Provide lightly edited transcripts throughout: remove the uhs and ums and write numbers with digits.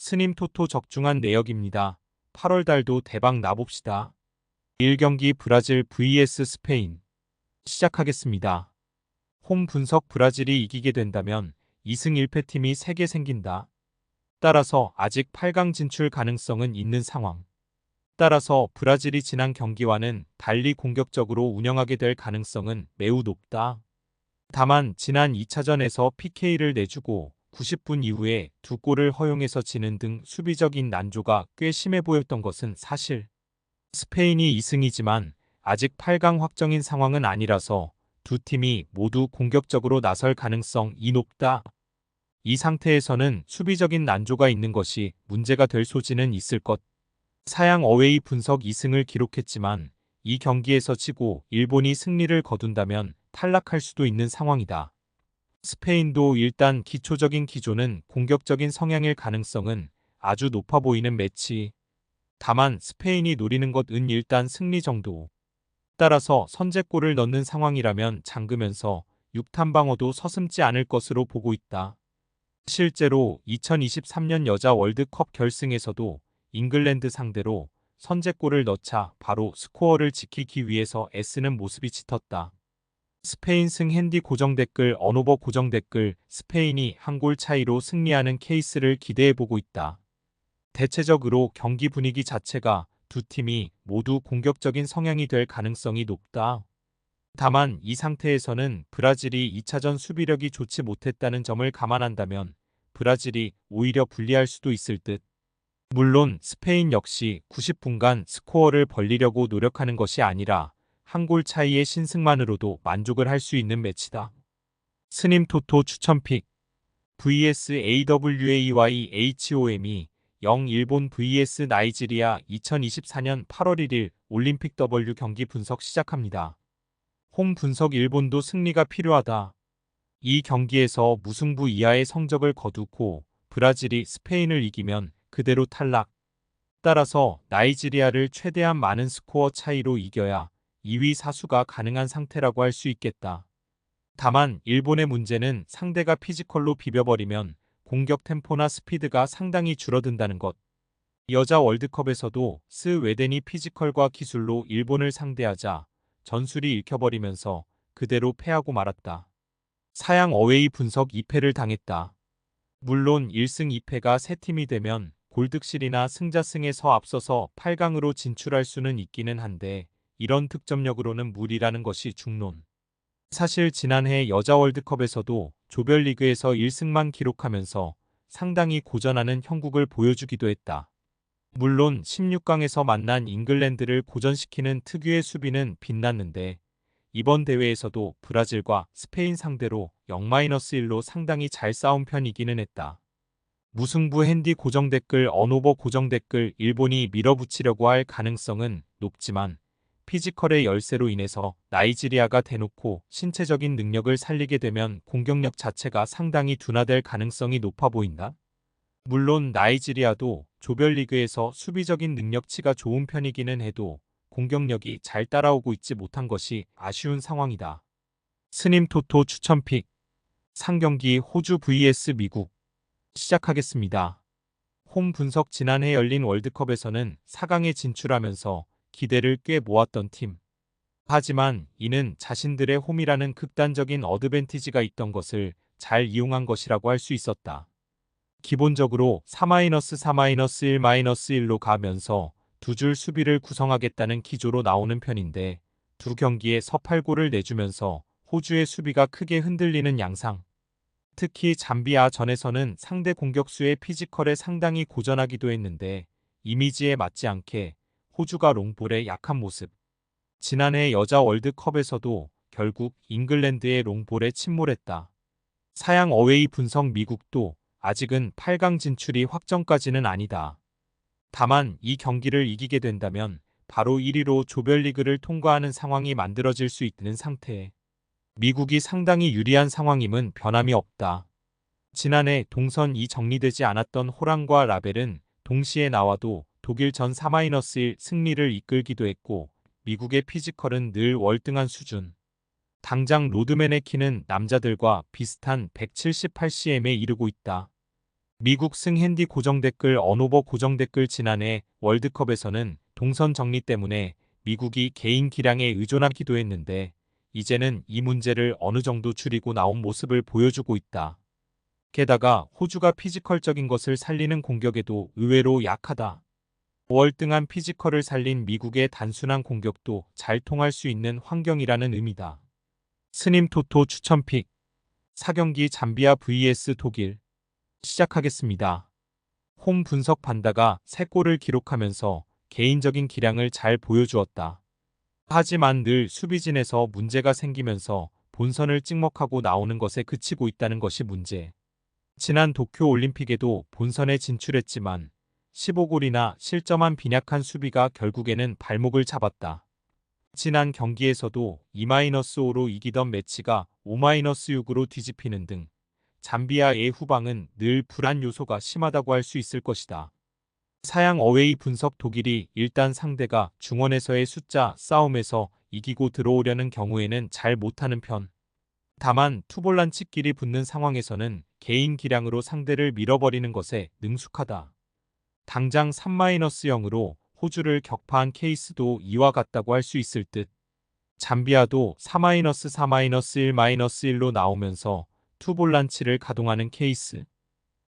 스님 토토 적중한 내역입니다. 8월 달도 대박 나봅시다. 1경기 브라질 vs 스페인 시작하겠습니다. 홈 분석 브라질이 이기게 된다면 2승 1패 팀이 3개 생긴다. 따라서 아직 8강 진출 가능성은 있는 상황. 따라서 브라질이 지난 경기와는 달리 공격적으로 운영하게 될 가능성은 매우 높다. 다만 지난 2차전에서 PK를 내주고 90분 이후에 2골을 허용해서 지는 등 수비적인 난조가 꽤 심해 보였던 것은 사실. 스페인이 2승이지만 아직 8강 확정인 상황은 아니라서 두 팀이 모두 공격적으로 나설 가능성이 높다. 이 상태에서는 수비적인 난조가 있는 것이 문제가 될 소지는 있을 것. 사양 어웨이 분석 2승을 기록했지만 이 경기에서 지고 일본이 승리를 거둔다면 탈락할 수도 있는 상황이다. 스페인도 일단 기초적인 기조는 공격적인 성향일 가능성은 아주 높아 보이는 매치. 다만 스페인이 노리는 것은 일단 승리 정도. 따라서 선제골을 넣는 상황이라면 잠그면서 6탐방어도 서슴지 않을 것으로 보고 있다. 실제로 2023년 여자 월드컵 결승에서도 잉글랜드 상대로 선제골을 넣자 바로 스코어를 지키기 위해서 애쓰는 모습이 짙었다. 스페인 승 핸디 고정댓글 언오버 고정댓글 스페인이 한 골 차이로 승리하는 케이스를 기대해보고 있다. 대체적으로 경기 분위기 자체가 두 팀이 모두 공격적인 성향이 될 가능성이 높다. 다만 이 상태에서는 브라질이 2차전 수비력이 좋지 못했다는 점을 감안한다면 브라질이 오히려 불리할 수도 있을 듯. 물론 스페인 역시 90분간 스코어를 벌리려고 노력하는 것이 아니라 한 골 차이의 신승만으로도 만족을 할 수 있는 매치다. 스님 토토 추천픽 vs AWAYHOME 0 일본 vs 나이지리아 2024년 8월 1일 올림픽 W 경기 분석 시작합니다. 홈 분석 일본도 승리가 필요하다. 이 경기에서 무승부 이하의 성적을 거두고 브라질이 스페인을 이기면 그대로 탈락. 따라서 나이지리아를 최대한 많은 스코어 차이로 이겨야 2위 사수가 가능한 상태라고 할 수 있겠다. 다만 일본의 문제는 상대가 피지컬로 비벼버리면 공격 템포나 스피드가 상당히 줄어든다는 것. 여자 월드컵에서도 스웨덴이 피지컬과 기술로 일본을 상대하자 전술이 읽혀버리면서 그대로 패하고 말았다. 사양 어웨이 분석 2패를 당했다. 물론 1승 2패가 세 팀이 되면 골득실이나 승자승에서 앞서서 8강으로 진출할 수는 있기는 한데 이런 득점력으로는 무리라는 것이 중론. 사실 지난해 여자 월드컵에서도 조별리그에서 1승만 기록하면서 상당히 고전하는 형국을 보여주기도 했다. 물론 16강에서 만난 잉글랜드를 고전시키는 특유의 수비는 빛났는데 이번 대회에서도 브라질과 스페인 상대로 0-1로 상당히 잘 싸운 편이기는 했다. 무승부 핸디 고정댓글 언오버 고정댓글 일본이 밀어붙이려고 할 가능성은 높지만 피지컬의 열세로 인해서 나이지리아가 대놓고 신체적인 능력을 살리게 되면 공격력 자체가 상당히 둔화될 가능성이 높아 보인다. 물론 나이지리아도 조별리그에서 수비적인 능력치가 좋은 편이기는 해도 공격력이 잘 따라오고 있지 못한 것이 아쉬운 상황이다. 스님 토토 추천픽 상경기 호주 vs 미국 시작하겠습니다. 홈 분석 지난해 열린 월드컵에서는 4강에 진출하면서 기대를 꽤 모았던 팀. 하지만 이는 자신들의 홈이라는 극단적인 어드밴티지가 있던 것을 잘 이용한 것이라고 할 수 있었다. 기본적으로 4-4-1-1로 가면서 두 줄 수비를 구성하겠다는 기조로 나오는 편인데 두 경기에 서8골을 내주면서 호주의 수비가 크게 흔들리는 양상. 특히 잠비아전에서는 상대 공격수의 피지컬에 상당히 고전하기도 했는데 이미지에 맞지 않게 호주가 롱볼에 약한 모습. 지난해 여자 월드컵에서도 결국 잉글랜드의 롱볼에 침몰했다. 사양 어웨이 분석 미국도 아직은 8강 진출이 확정까지는 아니다. 다만 이 경기를 이기게 된다면 바로 1위로 조별리그를 통과하는 상황이 만들어질 수 있는 상태에 미국이 상당히 유리한 상황임은 변함이 없다. 지난해 동선이 정리되지 않았던 호랑과 라벨은 동시에 나와도 독일전 4-1 승리를 이끌기도 했고 미국의 피지컬은 늘 월등한 수준. 당장 로드맨의 키는 남자들과 비슷한 178cm에 이르고 있다. 미국 승 핸디 고정댓글 언오버 고정댓글 지난해 월드컵에서는 동선 정리 때문에 미국이 개인 기량에 의존하기도 했는데 이제는 이 문제를 어느 정도 줄이고 나온 모습을 보여주고 있다. 게다가 호주가 피지컬적인 것을 살리는 공격에도 의외로 약하다. 월등한 피지컬을 살린 미국의 단순한 공격도 잘 통할 수 있는 환경이라는 의미다. 스님 토토 추천픽 4경기 잠비아 vs 독일 시작하겠습니다. 홈 분석 반다가 3골을 기록하면서 개인적인 기량을 잘 보여주었다. 하지만 늘 수비진에서 문제가 생기면서 본선을 찍먹하고 나오는 것에 그치고 있다는 것이 문제. 지난 도쿄 올림픽에도 본선에 진출했지만 15골이나 실점한 빈약한 수비가 결국에는 발목을 잡았다. 지난 경기에서도 2-5로 이기던 매치가 5-6으로 뒤집히는 등 잠비아의 후방은 늘 불안 요소가 심하다고 할 수 있을 것이다. 사양 어웨이 분석 독일이 일단 상대가 중원에서의 숫자 싸움에서 이기고 들어오려는 경우에는 잘 못하는 편. 다만 투볼란치끼리 붙는 상황에서는 개인 기량으로 상대를 밀어버리는 것에 능숙하다. 당장 3-0으로 호주를 격파한 케이스도 이와 같다고 할 수 있을 듯. 잠비아도 4-4-1-1로 나오면서 투볼란치를 가동하는 케이스.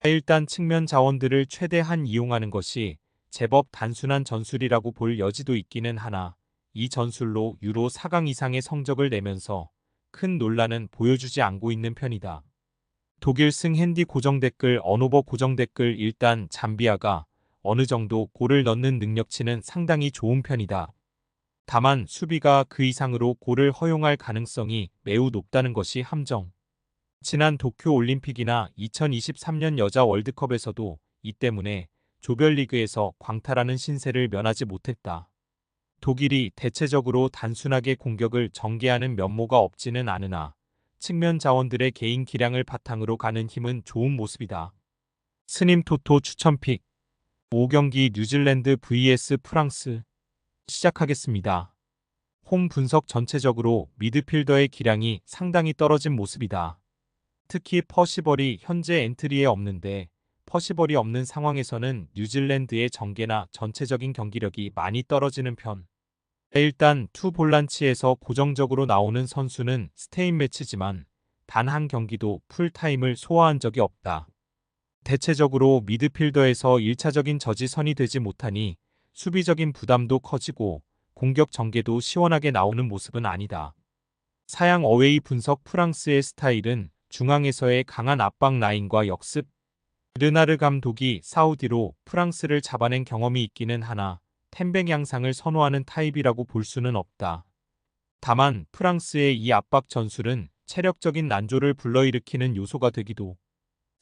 일단 측면 자원들을 최대한 이용하는 것이 제법 단순한 전술이라고 볼 여지도 있기는 하나 이 전술로 유로 4강 이상의 성적을 내면서 큰 논란은 보여주지 않고 있는 편이다. 독일 승 핸디 고정댓글 언오버 고정댓글 일단 잠비아가 어느 정도 골을 넣는 능력치는 상당히 좋은 편이다. 다만 수비가 그 이상으로 골을 허용할 가능성이 매우 높다는 것이 함정. 지난 도쿄 올림픽이나 2023년 여자 월드컵에서도 이 때문에 조별리그에서 광탈하는 신세를 면하지 못했다. 독일이 대체적으로 단순하게 공격을 전개하는 면모가 없지는 않으나 측면 자원들의 개인 기량을 바탕으로 가는 힘은 좋은 모습이다. 스님 토토 추천픽 5경기 뉴질랜드 vs 프랑스 시작하겠습니다. 홈 분석 전체적으로 미드필더의 기량이 상당히 떨어진 모습이다. 특히 퍼시벌이 현재 엔트리에 없는데 퍼시벌이 없는 상황에서는 뉴질랜드의 전개나 전체적인 경기력이 많이 떨어지는 편. 일단 투 볼란치에서 고정적으로 나오는 선수는 스테인매치지만 단 한 경기도 풀타임을 소화한 적이 없다. 대체적으로 미드필더에서 1차적인 저지선이 되지 못하니 수비적인 부담도 커지고 공격 전개도 시원하게 나오는 모습은 아니다. 사양 어웨이 분석 프랑스의 스타일은 중앙에서의 강한 압박 라인과 역습. 르나르 감독이 사우디로 프랑스를 잡아낸 경험이 있기는 하나 템뱅 양상을 선호하는 타입이라고 볼 수는 없다. 다만 프랑스의 이 압박 전술은 체력적인 난조를 불러일으키는 요소가 되기도.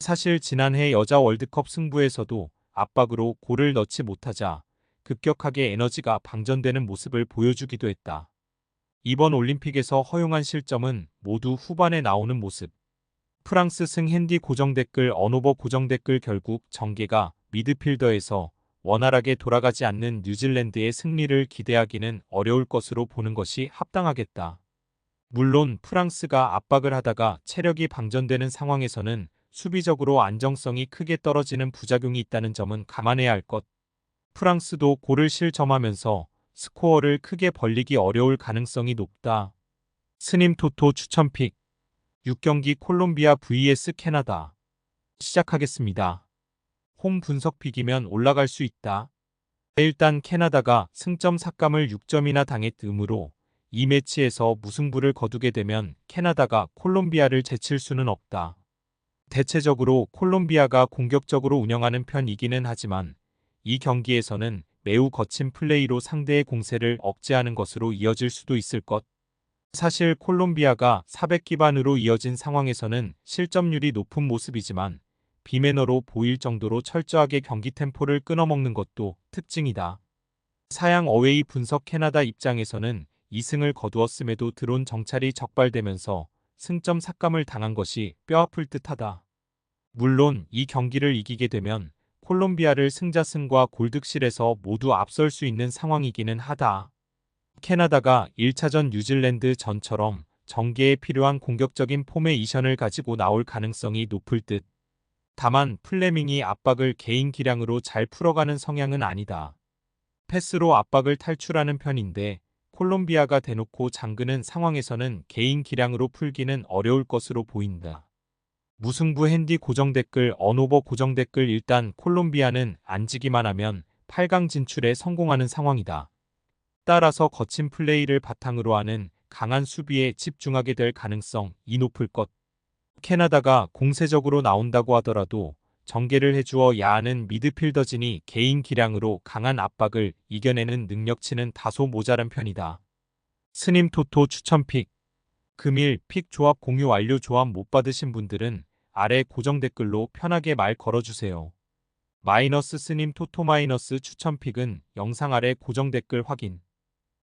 사실 지난해 여자 월드컵 승부에서도 압박으로 골을 넣지 못하자 급격하게 에너지가 방전되는 모습을 보여주기도 했다. 이번 올림픽에서 허용한 실점은 모두 후반에 나오는 모습. 프랑스 승 핸디 고정댓글 언오버 고정댓글 결국 전개가 미드필더에서 원활하게 돌아가지 않는 뉴질랜드의 승리를 기대하기는 어려울 것으로 보는 것이 합당하겠다. 물론 프랑스가 압박을 하다가 체력이 방전되는 상황에서는 수비적으로 안정성이 크게 떨어지는 부작용이 있다는 점은 감안해야 할 것. 프랑스도 골을 실점하면서 스코어를 크게 벌리기 어려울 가능성이 높다. 스님 토토 추천픽 6경기 콜롬비아 vs 캐나다 시작하겠습니다. 홈 분석픽이면 올라갈 수 있다. 일단 캐나다가 승점 삭감을 6점이나 당했으므로 이 매치에서 무승부를 거두게 되면 캐나다가 콜롬비아를 제칠 수는 없다. 대체적으로 콜롬비아가 공격적으로 운영하는 편이기는 하지만 이 경기에서는 매우 거친 플레이로 상대의 공세를 억제하는 것으로 이어질 수도 있을 것. 사실 콜롬비아가 400 기반으로 이어진 상황에서는 실점률이 높은 모습이지만 비매너로 보일 정도로 철저하게 경기 템포를 끊어먹는 것도 특징이다. 사양 어웨이 분석 캐나다 입장에서는 2승을 거두었음에도 드론 정찰이 적발되면서 승점 삭감을 당한 것이 뼈아플 듯하다. 물론 이 경기를 이기게 되면 콜롬비아를 승자승과 골득실에서 모두 앞설 수 있는 상황이기는 하다. 캐나다가 1차전 뉴질랜드 전처럼 전개에 필요한 공격적인 포메이션을 가지고 나올 가능성이 높을 듯. 다만 플레밍이 압박을 개인 기량으로 잘 풀어가는 성향은 아니다. 패스로 압박을 탈출하는 편인데 콜롬비아가 대놓고 잠그는 상황에서는 개인 기량으로 풀기는 어려울 것으로 보인다. 무승부 핸디 고정 댓글 언오버 고정 댓글 일단 콜롬비아는 안 지기만 하면 8강 진출에 성공하는 상황이다. 따라서 거친 플레이를 바탕으로 하는 강한 수비에 집중하게 될 가능성이 높을 것. 캐나다가 공세적으로 나온다고 하더라도 전개를 해주어야 하는 미드필더진이 개인 기량으로 강한 압박을 이겨내는 능력치는 다소 모자란 편이다. 스님 토토 추천픽. 금일 픽 조합 공유 완료. 조합 못 받으신 분들은 아래 고정 댓글로 편하게 말 걸어주세요. 마이너스 스님 토토 마이너스 추천픽은 영상 아래 고정 댓글 확인.